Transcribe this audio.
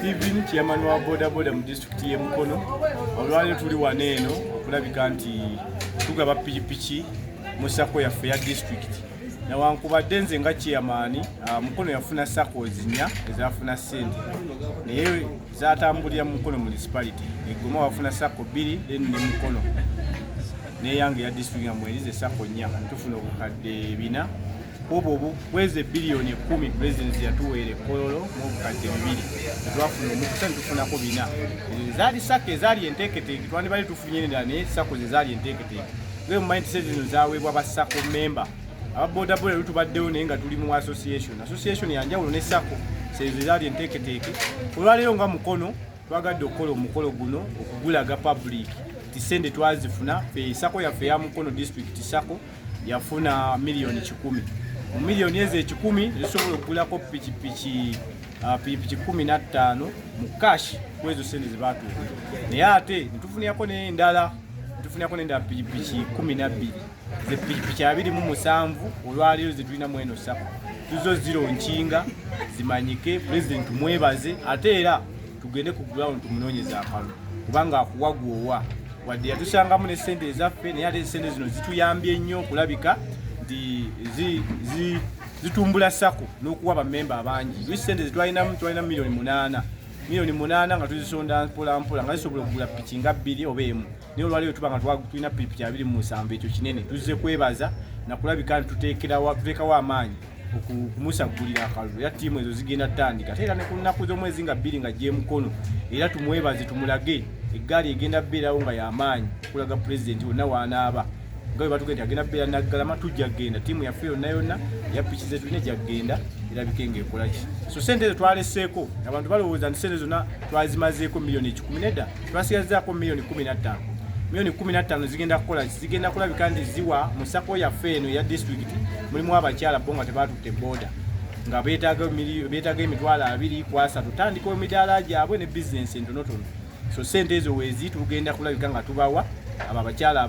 Steven chairman wa boda boda mu district ye Mukono olwali tuli waneeno okulabika nti tugaba pikipiki mu sako yaffe ya district newankubadde nze nga chairman Mukono yafuna sako zinya ezafuna ssente naye zatambulira Mukono municipality Egoma wafuna sako 2 then ne Mukono neyange ya district ya mwelize sako nya tufuna obukadde 4 obo bweze bilioni 10 president yatuwere kololo mu bukadde 2 twafuna omukutani tufunako 4 zali sake zali enteketeke twandi bali tufunye ndane sako zali enteketeke we mindset zino zaweebwa basako member aboda boda lutubaddewo naye nga tuli mu association yanjawulo ne sako zali enteketeke olwaleero nga Mukono twagadde okukola omukolo guno okugulaga public tisende twazifuna fe sako yaffe ya Mukono district sako yafuna milioni 10 mu milioni eze 10 zisobola okugulako pikipiki 15 mu cash kwezo sente zibatu naye ate nitufuniyako n'endala pikipiki 12 ze pikipiki 27 olwaleero zetulina mu eno sako tuzo zironkinga zimanyike president mwebaze ate era tugende ku ground tumunoonyeza akalo kubanga akuwagwowa wadde yatusangamu ne sente ezaffe naye ate sente zino zituyambye nnyo okulabika nti zitumbula sako n'okuwa bamemba abangi sente zetwalina milioni 8 nga tuzisonda mpola nga zisobola okugula piki nga 2 oba 1 naye olwaleero tuba nga tulina pikipiki 27 ekyo kinene tuzze kwebaza nakulabika nti tuteekawo amaanyi okumusagulira akalulu era ttiimu ezo zigenda tutandika ate era ne ku nnaku z'omwezi nga 2 nga gye Mukono era tumwebaze tumulage eggaali egenda beerawo nga y'amaanyi okulaga pulezidenti wonna w'anaaba nga bwe batugenda agenda beera Naggalama tujja genda ttiimu yaffe yonna ya piki ze tulina ejja erabike ng'ekola ki so sente ezo twaleseeko abantu balowooza nti sente zonna twazimazeeko milioni 10 nedda twasigazaako milioni 15 milioni 15 zigenda kukola zigenda kulabika nti ziwa mu sako yaffe eno ya district mulimu abakyala bo nga tebatutte boda nga beetaaga emitwalo 2 ku 3 tutandika emidaala gyabwe ne bizinensi entonotono so sente ezo weezi tugenda kulabika nga tubawa abo abakyala